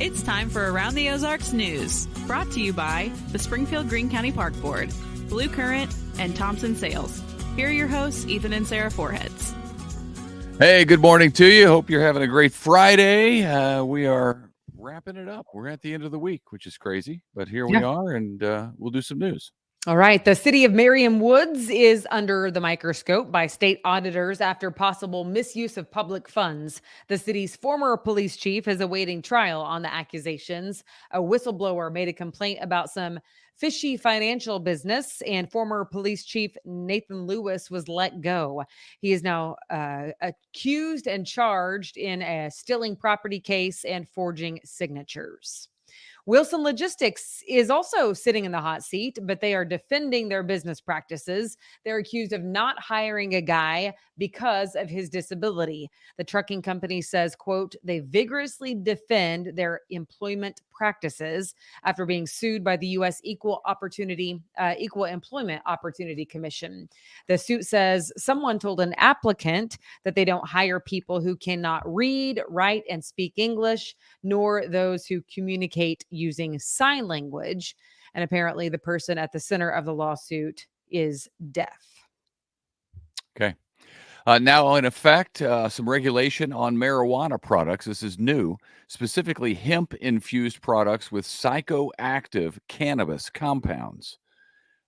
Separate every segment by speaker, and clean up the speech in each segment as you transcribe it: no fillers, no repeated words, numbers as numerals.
Speaker 1: It's time for Around the Ozarks News, brought to you by the Springfield Greene County Park Board, Blue Current, and Thompson Sales. Here are your hosts, Ethan and Sarah Foreheads.
Speaker 2: Hey, good morning to you. Hope you're having a great Friday. We are wrapping it up. We're at the end of the week, which is crazy, but here we are, and we'll do some news.
Speaker 3: All right. The city of Merriam Woods is under the microscope by state auditors after possible misuse of public funds. The city's former police chief is awaiting trial on the accusations. A whistleblower made a complaint about some fishy financial business, and former police chief Nathan Lewis was let go. He is now accused and charged in a stealing property case and forging signatures. Wilson Logistics is also sitting in the hot seat, but they are defending their business practices. They're accused of not hiring a guy because of his disability. The trucking company says, quote, they vigorously defend their employment practices after being sued by the U.S. Equal Employment Opportunity Commission. The suit says someone told an applicant that they don't hire people who cannot read, write, and speak English, nor those who communicate using sign language. And apparently the person at the center of the lawsuit is deaf.
Speaker 2: Okay. Now, in effect, some regulation on marijuana products. This is new, specifically hemp-infused products with psychoactive cannabis compounds.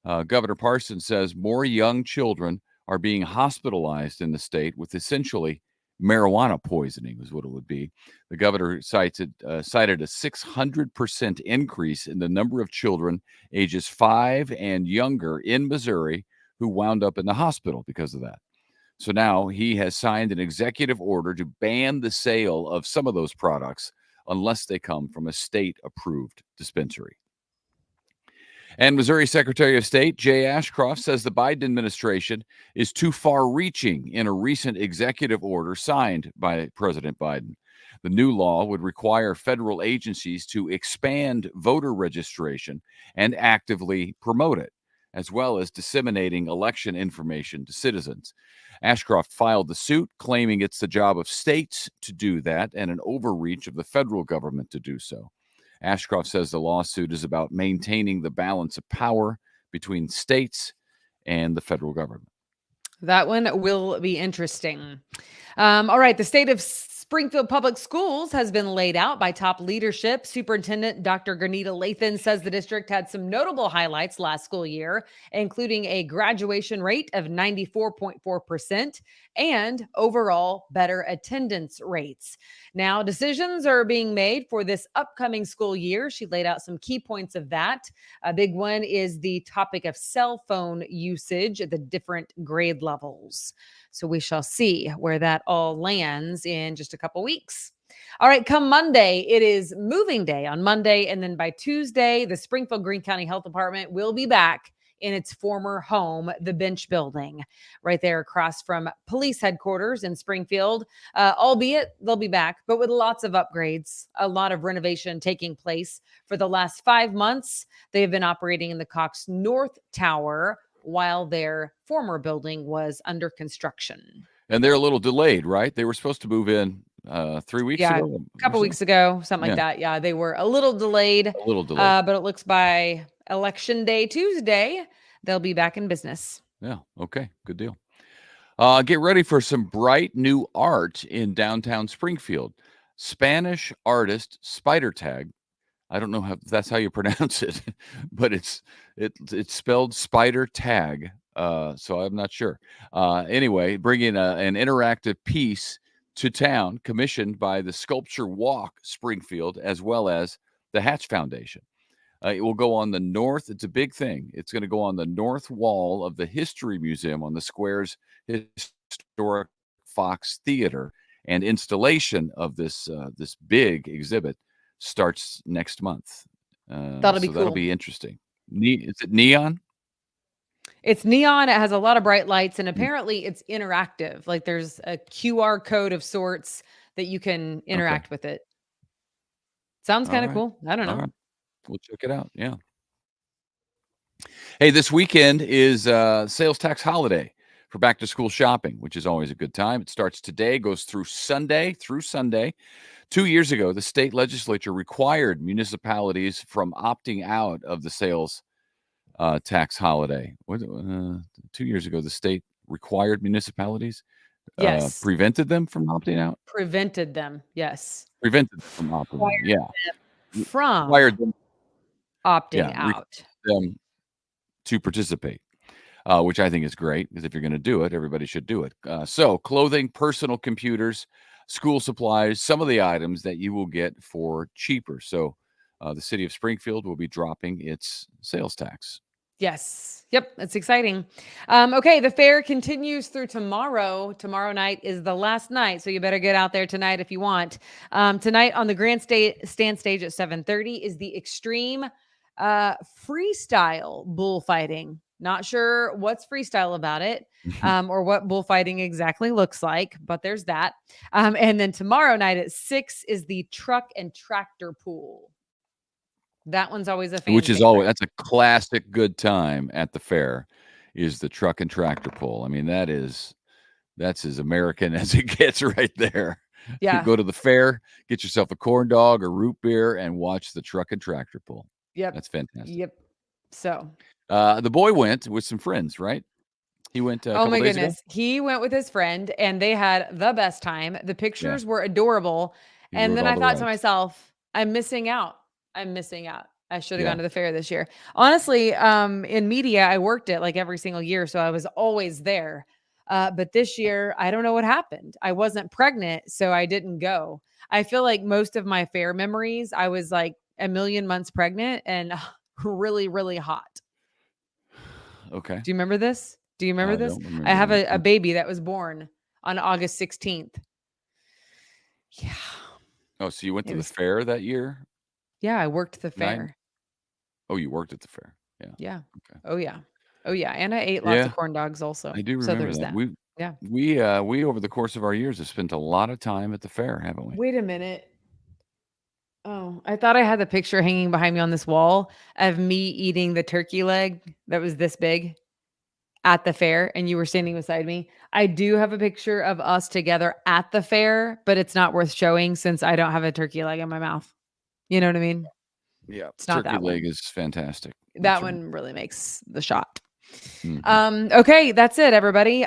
Speaker 2: Governor Parson says more young children are being hospitalized in the state with essentially marijuana poisoning is what it would be. The governor cited a 600% increase in the number of children ages 5 and younger in Missouri who wound up in the hospital because of that. So now he has signed an executive order to ban the sale of some of those products unless they come from a state-approved dispensary. And Missouri Secretary of State Jay Ashcroft says the Biden administration is too far-reaching in a recent executive order signed by President Biden. The new law would require federal agencies to expand voter registration and actively promote it, as well as disseminating election information to citizens. Ashcroft filed the suit, claiming it's the job of states to do that and an overreach of the federal government to do so. Ashcroft says the lawsuit is about maintaining the balance of power between states and the federal government.
Speaker 3: That one will be interesting. All right. The state of Springfield Public Schools has been laid out by top leadership. Superintendent Dr. Granita Lathan says the district had some notable highlights last school year, including a graduation rate of 94.4% and overall better attendance rates. Now, decisions are being made for this upcoming school year. She laid out some key points of that. A big one is the topic of cell phone usage at the different grade levels. So we shall see where that all lands in just a couple weeks. All right, come Monday, it is moving day on Monday. And then by Tuesday, the Springfield Greene County Health Department will be back in its former home, the Bench Building, right there across from police headquarters in Springfield. Albeit they'll be back, but with lots of upgrades, a lot of renovation taking place. For the last 5 months, they have been operating in the Cox North Tower while their former building was under construction.
Speaker 2: And they're a little delayed, right? They were supposed to move in 3 weeks ago?
Speaker 3: A couple weeks ago, something like that. Yeah, they were a little delayed. But it looks by Election Day Tuesday, they'll be back in business.
Speaker 2: Yeah, okay, good deal. Get ready for some bright new art in downtown Springfield. Spanish artist Spider Tag. I don't know if that's how you pronounce it, but it's spelled Spider Tag. So I'm not sure. Anyway, bringing an interactive piece to town commissioned by the Sculpture Walk Springfield, as well as the Hatch Foundation. It will go on the north. It's a big thing. It's going to go on the north wall of the History Museum on the square's historic Fox Theater. And installation of this big exhibit starts next month.
Speaker 3: That'll be cool.
Speaker 2: That'll be interesting. Is it neon?
Speaker 3: It's neon. It has a lot of bright lights, and apparently it's interactive. Like there's a QR code of sorts that you can interact with it. Sounds kind of cool. I don't know.
Speaker 2: Right. We'll check it out. Yeah. Hey, this weekend is sales tax holiday for back to school shopping, which is always a good time. It starts today, goes through Sunday. 2 years ago, the state legislature required municipalities from opting out of the sales tax holiday. 2 years ago, the state required municipalities,
Speaker 3: Yes.
Speaker 2: prevented them from opting out?
Speaker 3: Prevented them. Yes.
Speaker 2: Prevented them from opting out, yeah.
Speaker 3: From
Speaker 2: Required them,
Speaker 3: opting
Speaker 2: required
Speaker 3: out.
Speaker 2: them to participate, which I think is great because if you're going to do it, everybody should do it. So clothing, personal computers, school supplies, some of the items that you will get for cheaper. So the city of Springfield will be dropping its sales tax.
Speaker 3: Yes. Yep. That's exciting. Okay. The fair continues through tomorrow. Tomorrow night is the last night. So you better get out there tonight if you want. Tonight on the stand stage at 7:30 is the extreme freestyle bullfighting. Not sure what's freestyle about it or what bullfighting exactly looks like, but there's that. And then tomorrow night at 6 is the truck and tractor pool. That one's always a fan
Speaker 2: Which is
Speaker 3: favorite.
Speaker 2: always, that's a classic good time at the fair, is the truck and tractor pull. I mean, that's as American as it gets right there.
Speaker 3: Yeah.
Speaker 2: Go to the fair, get yourself a corn dog or root beer, and watch the truck and tractor pull.
Speaker 3: Yep.
Speaker 2: That's fantastic.
Speaker 3: Yep. So
Speaker 2: the boy went with some friends, right? He went a
Speaker 3: oh
Speaker 2: couple
Speaker 3: my
Speaker 2: days
Speaker 3: goodness.
Speaker 2: ago.
Speaker 3: He went with his friend and they had the best time. The pictures were adorable.
Speaker 2: He
Speaker 3: And
Speaker 2: rode
Speaker 3: then
Speaker 2: all
Speaker 3: I
Speaker 2: the
Speaker 3: thought to
Speaker 2: rides.
Speaker 3: myself, I'm missing out. I should have
Speaker 2: Yeah.
Speaker 3: gone to the fair this year. Honestly, in media, I worked it like every single year. So I was always there. But this year, I don't know what happened. I wasn't pregnant, so I didn't go. I feel like most of my fair memories, I was like a million months pregnant and really, really hot.
Speaker 2: Okay.
Speaker 3: Do you remember this? Do you remember
Speaker 2: I
Speaker 3: this?
Speaker 2: don't remember
Speaker 3: I have
Speaker 2: that.
Speaker 3: a baby that was born on August 16th. Yeah.
Speaker 2: Oh, so you went
Speaker 3: It
Speaker 2: to the
Speaker 3: was-
Speaker 2: fair that year?
Speaker 3: Yeah, I worked the
Speaker 2: Nine?
Speaker 3: fair.
Speaker 2: Oh, you worked at the fair. Yeah.
Speaker 3: Yeah.
Speaker 2: Okay.
Speaker 3: Oh yeah. Oh yeah. And I ate lots
Speaker 2: Yeah,
Speaker 3: of corn dogs also.
Speaker 2: I do
Speaker 3: So
Speaker 2: remember
Speaker 3: there's
Speaker 2: that.
Speaker 3: that. Yeah.
Speaker 2: We over the course of our years have spent a lot of time at the fair, haven't we?
Speaker 3: Wait a minute. Oh, I thought I had the picture hanging behind me on this wall of me eating the turkey leg that was this big at the fair and you were standing beside me. I do have a picture of us together at the fair, but it's not worth showing since I don't have a turkey leg in my mouth. You know what I mean?
Speaker 2: Yeah.
Speaker 3: It's not
Speaker 2: Turkey
Speaker 3: that
Speaker 2: leg
Speaker 3: one.
Speaker 2: is fantastic.
Speaker 3: That
Speaker 2: That's right.
Speaker 3: one really makes the shot.
Speaker 2: Mhm.
Speaker 3: Okay, that's it, everybody.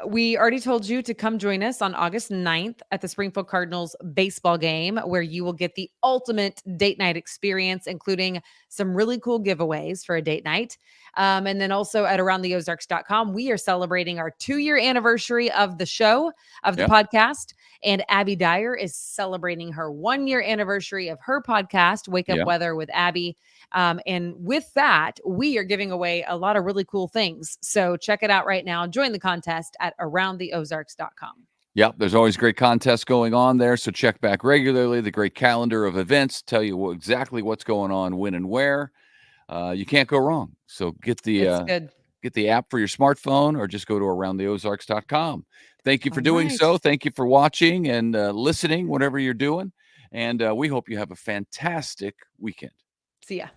Speaker 3: We already told you to come join us on August 9th at the Springfield Cardinals baseball game, where you will get the ultimate date night experience, including some really cool giveaways for a date night. And then also at aroundtheozarks.com, we are celebrating our 2-year anniversary of the show, of the
Speaker 2: Yep.
Speaker 3: podcast. And Abby Dyer is celebrating her 1-year anniversary of her podcast, Wake Up
Speaker 2: Yep.
Speaker 3: Weather with Abby. And with that, we are giving away a lot of really cool things. So check it out right now. Join the contest at aroundtheozarks.com.
Speaker 2: Yep. There's always great contests going on there. So check back regularly. The great calendar of events tell you exactly what's going on, when and where. You can't go wrong. So get
Speaker 3: It's good.
Speaker 2: the app for your smartphone or just go to aroundtheozarks.com. Thank you for
Speaker 3: All
Speaker 2: doing
Speaker 3: right.
Speaker 2: so. Thank you for watching and listening, whatever you're doing. And we hope you have a fantastic weekend.
Speaker 3: See ya.